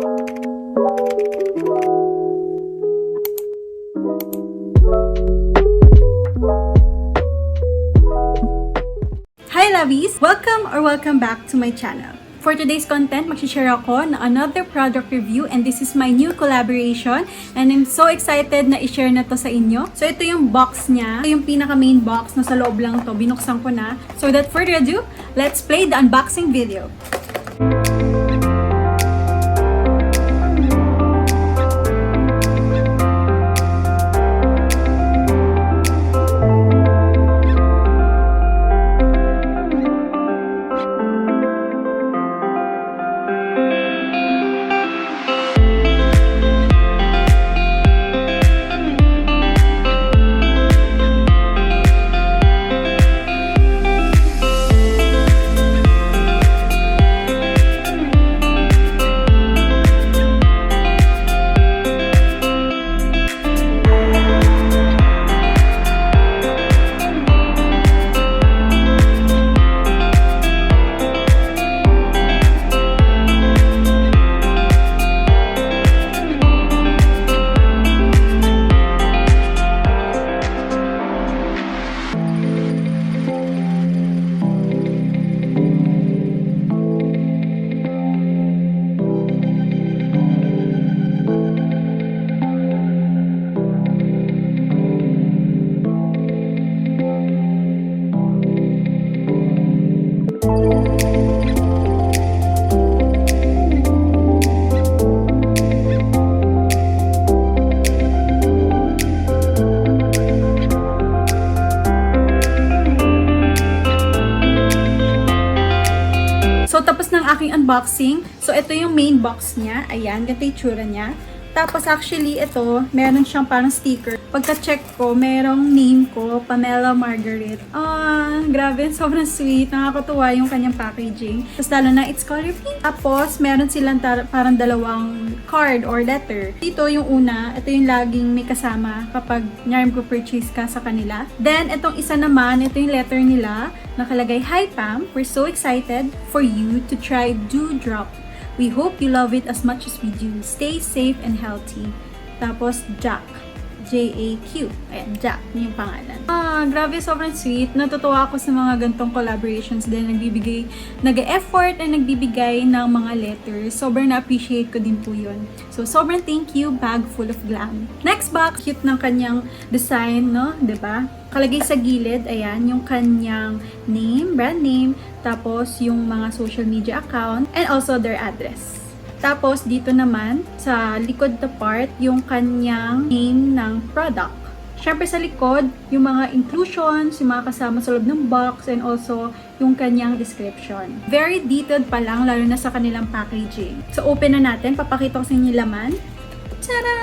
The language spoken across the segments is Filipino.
Hi lovies! Welcome back to my channel. For today's content, mag-share ako ng another product review and this is my new collaboration and I'm so excited na i-share na to sa inyo. So ito yung box niya, ito yung pinaka main box na sa loob lang to, binuksan ko na. So without further ado, let's play the unboxing video. So, tapos ng aking unboxing. So, ito yung main box niya. Ayan, ganito yung tsura niya. Tapos, actually, ito, meron siyang parang sticker. Pagka-check ko, merong name ko, Pamela Margaret. Grabe, sobrang sweet. Nakakatuwa yung kanyang packaging. Tapos, lalo na, it's color pink. Tapos, meron silang parang dalawang card or letter. Dito, yung una, ito yung laging may kasama kapag nyarm ko purchase ka sa kanila. Then, itong isa naman, ito yung letter nila. Nakalagay, "Hi Pam, we're so excited for you to try Dewdrop. We hope you love it as much as we do. Stay safe and healthy." Tapos, Jack. J-A-Q. Ayan, Jack. Yung pangalan. Grabe, sobrang sweet. Natutuwa ako sa mga gantong collaborations din. Nag-effort and nagbibigay ng mga letters. Sobrang na-appreciate ko din po yun. So, sobrang thank you, Bagful of Glam. Next box, cute ng kanyang design, no? Diba? Kalagay sa gilid, ayan, yung kanyang name, brand name, tapos yung mga social media account, and also their address. Tapos, dito naman, sa likod na part, yung kanyang name ng product. Siyempre sa likod, yung mga inclusions, yung mga kasama sa loob ng box, and also yung kanyang description. Very detailed pa lang, lalo na sa kanilang packaging. So, open na natin. Papakita ko sa inyo yung laman. Tada!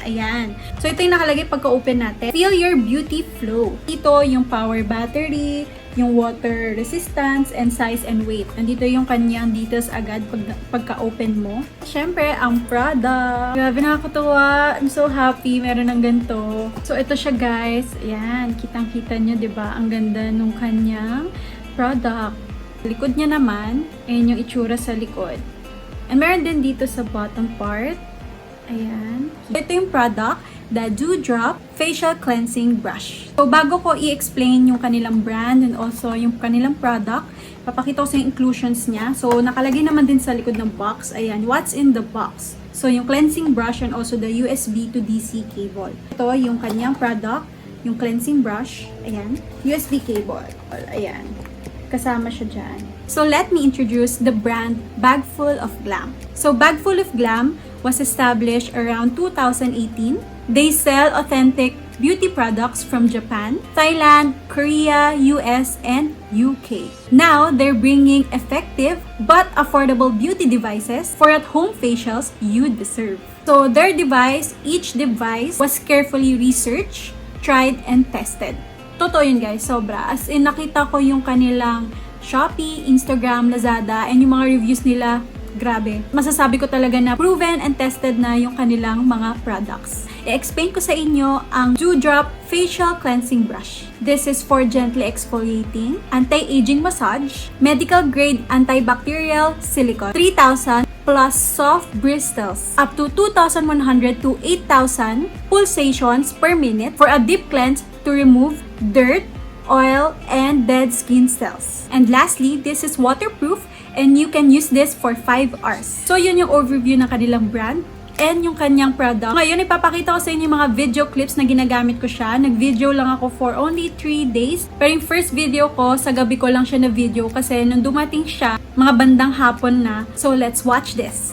Ayan. So, ito yung nakalagay pagka-open natin. Feel your beauty flow. Ito yung power battery, yung water resistance, and size and weight. Nandito yung kanyang details agad pagka-open mo. Siyempre, ang product. Grabe, nakakatuwa. I'm so happy. Meron ng ganito. So, ito siya guys. Ayan. Kitang-kita nyo, diba? Ang ganda nung kanyang product. Likod niya naman, ayan yung itsura sa likod. And meron din dito sa bottom part. Ayan. Ito yung product, the Dewdrop Facial Cleansing Brush. So, bago ko i-explain yung kanilang brand and also yung kanilang product, papakita ko sa yung inclusions niya. So, nakalagay naman din sa likod ng box. Ayan, what's in the box? So, yung cleansing brush and also the USB to DC cable. Ito yung kanyang product, yung cleansing brush. Ayan, USB cable. Ayan, kasama siya dyan. So, let me introduce the brand Bagful of Glam. So, Bagful of Glam was established around 2018. They sell authentic beauty products from Japan, Thailand, Korea, US, and UK. Now, they're bringing effective but affordable beauty devices for at-home facials you deserve. So, their device, each device was carefully researched, tried, and tested. Totoo yun guys, sobra. As in, nakita ko yung kanilang Shopee, Instagram, Lazada, and yung mga reviews nila, grabe. Masasabi ko talaga na proven and tested na yung kanilang mga products. I-explain ko sa inyo ang Dewdrop Facial Cleansing Brush. This is for gently exfoliating, anti-aging massage, medical grade antibacterial silicone, 3,000 plus soft bristles up to 2,100 to 8,000 pulsations per minute for a deep cleanse to remove dirt, oil, and dead skin cells. And lastly, this is waterproof and you can use this for 5 hours. So yun yung overview ng kanilang brand and yung kanyang product. Ngayon, ipapakita ko sa inyo yung mga video clips na ginagamit ko siya. Nag-video lang ako for only 3 days. Pero yung first video ko, sa gabi ko lang siya na video kasi nung dumating siya, mga bandang hapon na. So let's watch this.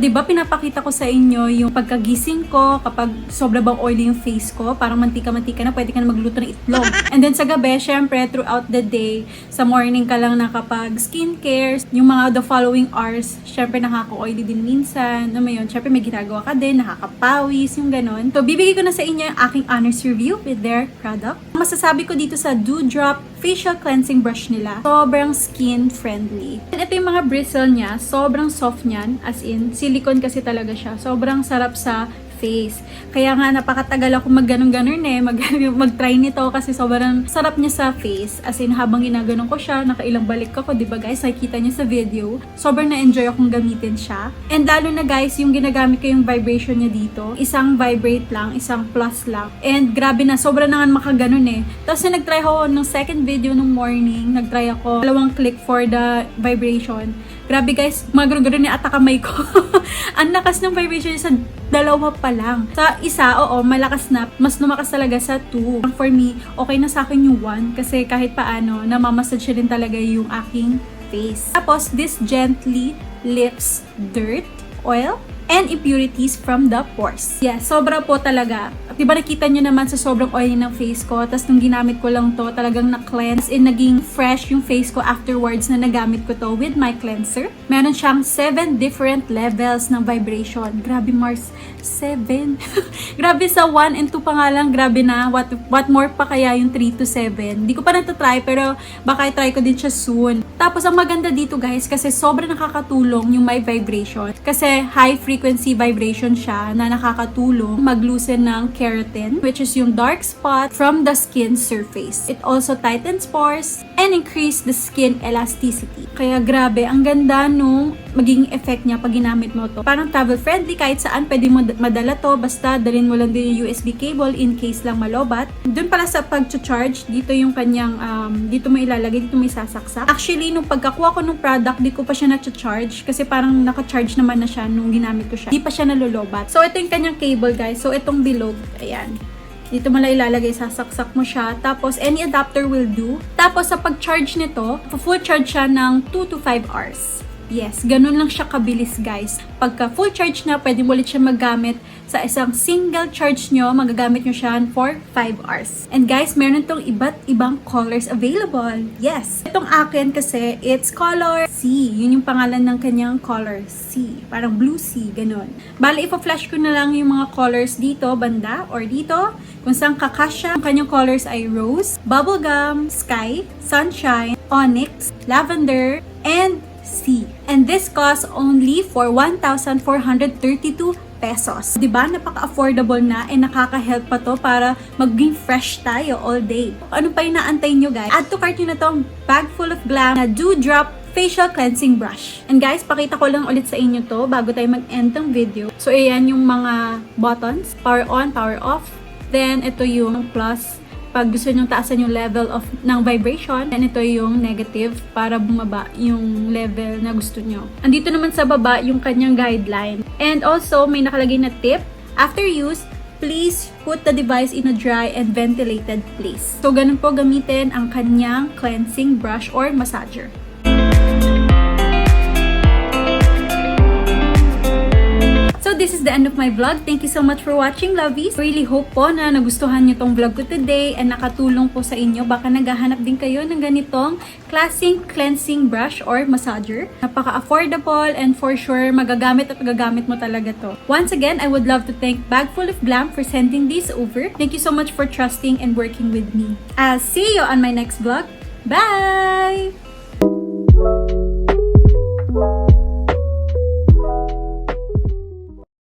Diba pinapakita ko sa inyo yung pagkagising ko kapag sobra bang oily yung face ko, parang mantika-mantika na, pwede ka na magluto ng itlog. And then sa gabi, syempre, throughout the day, sa morning ka lang nakapag skincare, yung mga the following hours, syempre nakaka-oily din minsan. Ano yun, syempre may ginagawa ka din, nakakapawis, yung ganon. So, bibigay ko na sa inyo yung aking honest review with their product. Masasabi ko dito sa Dewdrop facial cleansing brush nila, sobrang skin friendly. And ito yung mga bristle niya, sobrang soft niyan, as in, silicone kasi talaga siya. Sobrang sarap sa face. Kaya nga napakatagal ako mag-ganon-ganon mag-try nito kasi sobrang sarap niya sa face. As in, habang ginaganon ko siya, nakailang balik ako, diba guys? Nakikita niyo sa video. Sobrang na-enjoy akong gamitin siya. And lalo na guys, yung ginagamit ko yung vibration niya dito, isang vibrate lang, isang plus lang. And grabe na, sobrang na nga makaganon eh. Tapos nag-try ako ng second video nung morning, nag-try ako 2 click for the vibration. Grabe guys, magano-gano ni ata kamay ko. Ang lakas ng vibration sa 2 pa lang. Sa isa, oo, malakas na. Mas lumakas talaga sa 2. For me, okay na sa akin yung 1 kasi kahit paano, namamassage rin talaga yung aking face. Tapos, this gently lifts dirt, oil, and impurities from the pores. Yes, sobra po talaga. Diba nakita nyo naman sa sobrang oily ng face ko, tapos nung ginamit ko lang to, talagang na-cleanse and naging fresh yung face ko afterwards na nagamit ko to with my cleanser. Meron siyang 7 different levels ng vibration. Grabe Mars, 7. Grabe sa 1 and 2 pa nga lang, grabe na. What more pa kaya yung 3 to 7? Hindi ko pa natatry pero baka i-try ko din siya soon. Tapos ang maganda dito guys, kasi sobrang nakakatulong yung my vibration. Kasi high frequency vibration siya na nakakatulong mag-loosen ng keratin, which is yung dark spot from the skin surface. It also tightens pores and increase the skin elasticity. Kaya grabe, ang ganda nung magiging effect niya pag ginamit mo to. Parang travel friendly, kahit saan pwede mo madala to, basta dalhin mo lang din yung USB cable in case lang malobat. Doon pala sa pag-charge, dito yung kanyang, dito mo ilalagay, dito mo isasaksak. Actually, nung pagkakuha ko ng product, di ko pa siya na-charge kasi parang naka-charge naman na siya nung ginamit ko siya. Di pa siya nalolobat. So, ito yung kanyang cable guys. So, itong bilog, ayan. Dito mo lang ilalagay, sasaksak mo siya. Tapos, any adapter will do. Tapos, sa pag-charge nito, full charge siya ng 2 to 5 hours. Yes, ganun lang siya kabilis guys. Pagka full charge na, pwede mo ulit siya magamit sa isang single charge nyo, magagamit nyo siya for 5 hours. And guys, meron tong iba't ibang colors available. Yes, itong akin kasi, it's color C. Yun yung pangalan ng kanyang color C. Parang blue C, ganun. Bale, ipa-flash ko na lang yung mga colors dito, banda, or dito. Kung saan kakasya, ang kanyang colors ay rose, bubblegum, sky, sunshine, onyx, lavender, and C. And this costs only for 1,432 pesos. Diba? Napaka-affordable na and nakaka-help pa to para maging fresh tayo all day. Ano pa yung naantay nyo guys? Add to cart nyo na tong Bagful of Glam na Dewdrop Facial Cleansing Brush. And guys, pakita ko lang ulit sa inyo to bago tayo mag-end ng video. So, ayan yung mga buttons. Power on, power off. Then, ito yung plus pag gusto nyo taasan yung level ng vibration. And ito yung negative para bumaba yung level na gusto nyo. Andito naman sa baba yung kanyang guideline. And also, may nakalagay na tip. After use, please put the device in a dry and ventilated place. So, ganun po gamitin ang kanyang cleansing brush or massager. So, this is the end of my vlog. Thank you so much for watching, lovies. Really hope po na nagustuhan nyo tong vlog ko today and nakatulong po sa inyo. Baka naghahanap din kayo ng ganitong klaseng cleansing brush or massager. Napaka-affordable and for sure, magagamit at magagamit mo talaga to. Once again, I would love to thank Bagful of Glam for sending this over. Thank you so much for trusting and working with me. I'll see you on my next vlog. Bye!